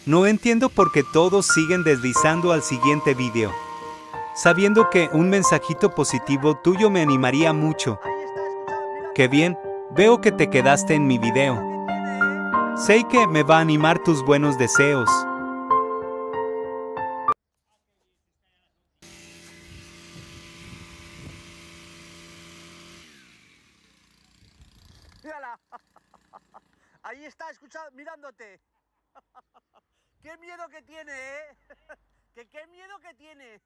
No entiendo por qué todos siguen deslizando al siguiente vídeo. Sabiendo que un mensajito positivo tuyo me animaría mucho. Ahí está, escucha, mira. Qué bien, veo que te quedaste en mi Qué miedo video. que tiene, ¿eh? Sé que me va a animar tus buenos deseos. Mírala. Ahí está, escucha, mirándote. Qué miedo que tiene, ¿eh? Qué miedo que tiene.